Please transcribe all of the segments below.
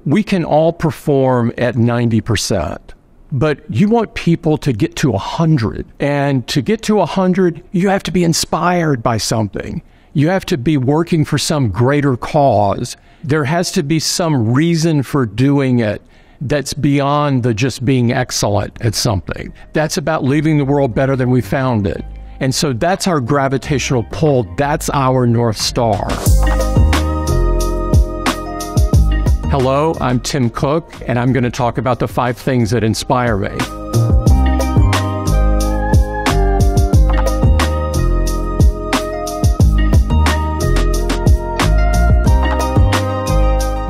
We can all perform at 90%, but you want people to get to 100. And to get to 100, you have to be inspired by something. You have to be working for some greater cause. There has to be some reason for doing it that's beyond the just being excellent at something. That's about leaving the world better than we found it. And so that's our gravitational pull. That's our North Star. Hello, I'm Tim Cook, and I'm going to talk about the 5 things that inspire me.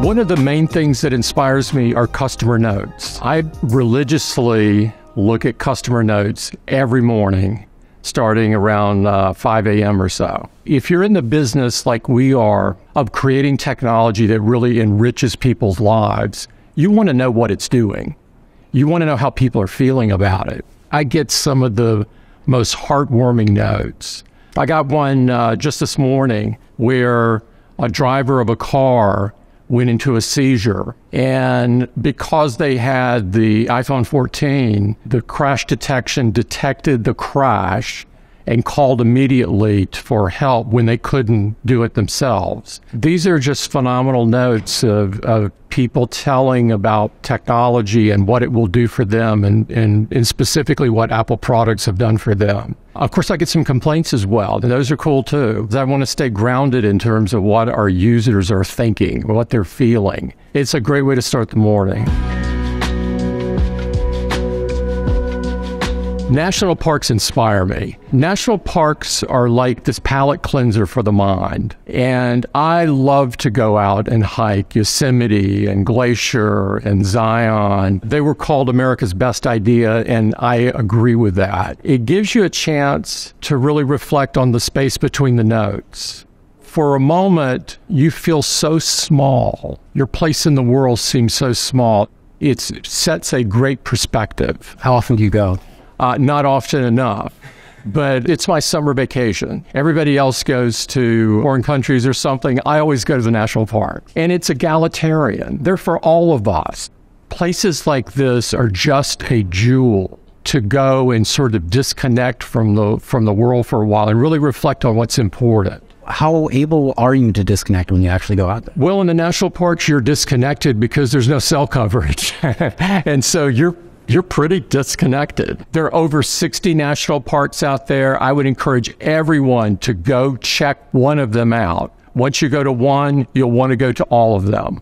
One of the main things that inspires me are customer notes. I religiously look at customer notes every morning, starting around 5 a.m. or so. If you're in the business like we are of creating technology that really enriches people's lives, you want to know what it's doing. You want to know how people are feeling about it. I get some of the most heartwarming notes. I got one just this morning where a driver of a car went into a seizure, and because they had the iPhone 14, the crash detection detected the crash and called immediately for help when they couldn't do it themselves. These are just phenomenal notes of people telling about technology and what it will do for them, and specifically what Apple products have done for them. Of course, I get some complaints as well, and those are cool too. I want to stay grounded in terms of what our users are thinking, what they're feeling. It's a great way to start the morning. National parks inspire me. National parks are like this palate cleanser for the mind. And I love to go out and hike Yosemite and Glacier and Zion. They were called America's best idea, and I agree with that. It gives you a chance to really reflect on the space between the notes. For a moment, you feel so small. Your place in the world seems so small. It sets a great perspective. How often do you go? Not often enough, but it's my summer vacation. Everybody else goes to foreign countries or something. I always go to the national park, and it's egalitarian. They're for all of us. Places like this are just a jewel to go and sort of disconnect from the world for a while and really reflect on what's important. How able are you to disconnect when you actually go out there? Well, in the national parks, you're disconnected because there's no cell coverage. And so you're pretty disconnected. There are over 60 national parks out there. I would encourage everyone to go check one of them out. Once you go to one, you'll want to go to all of them.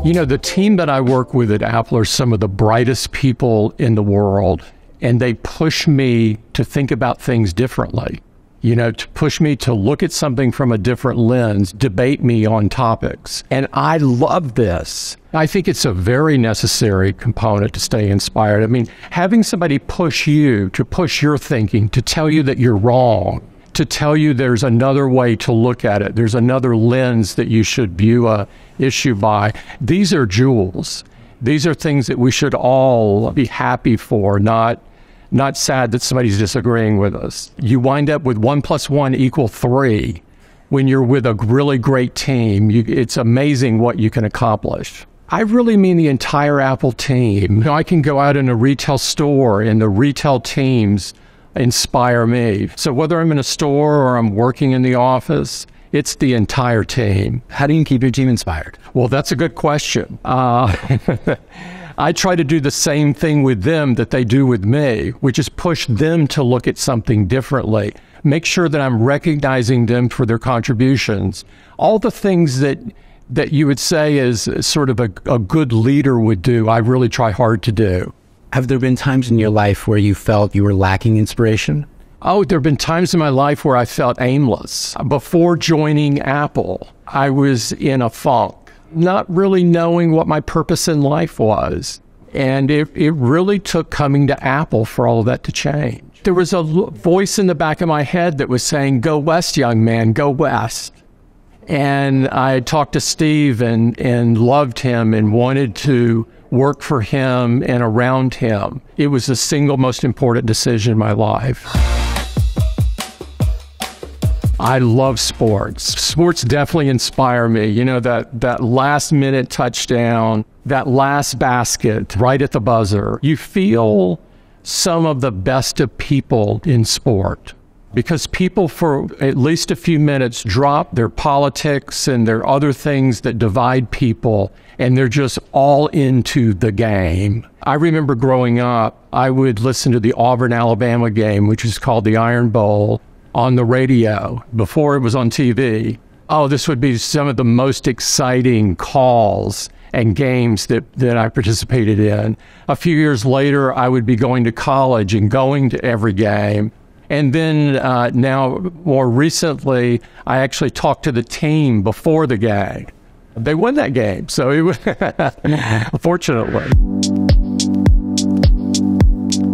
You know, the team that I work with at Apple are some of the brightest people in the world, and they push me to think about things differently. You know, to push me to look at something from a different lens, debate me on topics. And I love this. I think it's a very necessary component to stay inspired. I mean, having somebody push you, to push your thinking, to tell you that you're wrong, to tell you there's another way to look at it, there's another lens that you should view a issue by. These are jewels. These are things that we should all be happy for, not sad that somebody's disagreeing with us. You wind up with 1 + 1 = 3 when you're with a really great team. It's amazing what you can accomplish. I really mean the entire Apple team. You know, I can go out in a retail store and the retail teams inspire me. So whether I'm in a store or I'm working in the office, it's the entire team. How do you keep your team inspired? Well, that's a good question. I try to do the same thing with them that they do with me, which is push them to look at something differently. Make sure that I'm recognizing them for their contributions. All the things that you would say is sort of a good leader would do, I really try hard to do. Have there been times in your life where you felt you were lacking inspiration? Oh, there have been times in my life where I felt aimless. Before joining Apple, I was in a funk, not really knowing what my purpose in life was. And it really took coming to Apple for all of that to change. There was a voice in the back of my head that was saying, "Go west, young man, go west." And I talked to Steve and loved him and wanted to work for him and around him. It was the single most important decision in my life. I love sports. Sports definitely inspire me. You know, that last minute touchdown, that last basket right at the buzzer. You feel some of the best of people in sport because people for at least a few minutes drop their politics and their other things that divide people, and they're just all into the game. I remember growing up, I would listen to the Auburn-Alabama game, which is called the Iron Bowl, on the radio before it was on TV. Oh, this would be some of the most exciting calls and games that I participated in. A few years later, I would be going to college and going to every game. And then now, more recently, I actually talked to the team before the game. They won that game, so it was fortunately.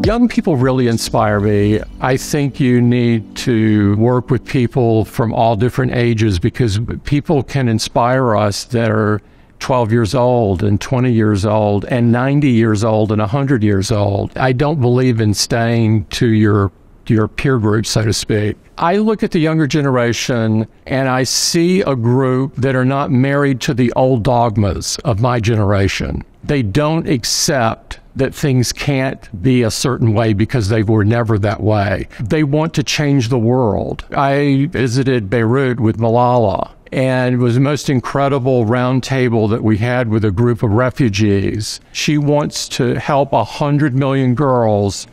Young people really inspire me. I think you need to work with people from all different ages because people can inspire us that are 12 years old and 20 years old and 90 years old and 100 years old. I don't believe in staying to your peer group, so to speak. I look at the younger generation and I see a group that are not married to the old dogmas of my generation. They don't accept that things can't be a certain way because they were never that way. They want to change the world. I visited Beirut with Malala, and it was the most incredible round table that we had with a group of refugees. She wants to help 100 million girls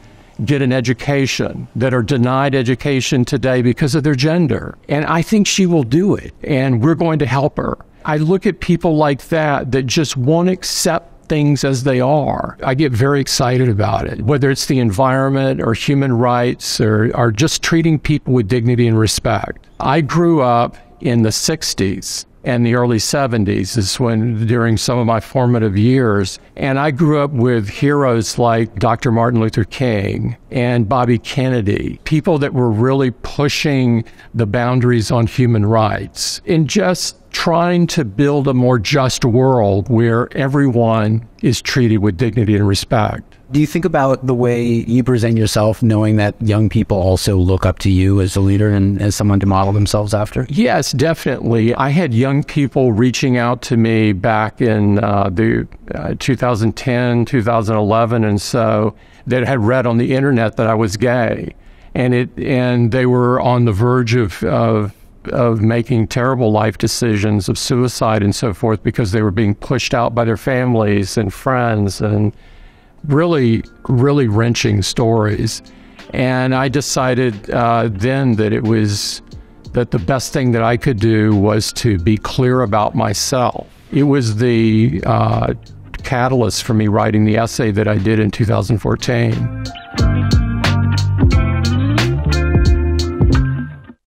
get an education that are denied education today because of their gender. And I think she will do it, and we're going to help her. I look at people like that just won't accept things as they are. I get very excited about it, whether it's the environment or human rights or just treating people with dignity and respect. I grew up in the 60s and the early 70s is when, during some of my formative years, and I grew up with heroes like Dr. Martin Luther King and Bobby Kennedy, people that were really pushing the boundaries on human rights and just trying to build a more just world where everyone is treated with dignity and respect. Do you think about the way you present yourself, knowing that young people also look up to you as a leader and as someone to model themselves after? Yes, definitely. I had young people reaching out to me back in the 2010, 2011, and so that had read on the internet that I was gay, and they were on the verge of making terrible life decisions of suicide and so forth because they were being pushed out by their families and friends, and really, really wrenching stories. And I decided then that the best thing that I could do was to be clear about myself. It was the catalyst for me writing the essay that I did in 2014.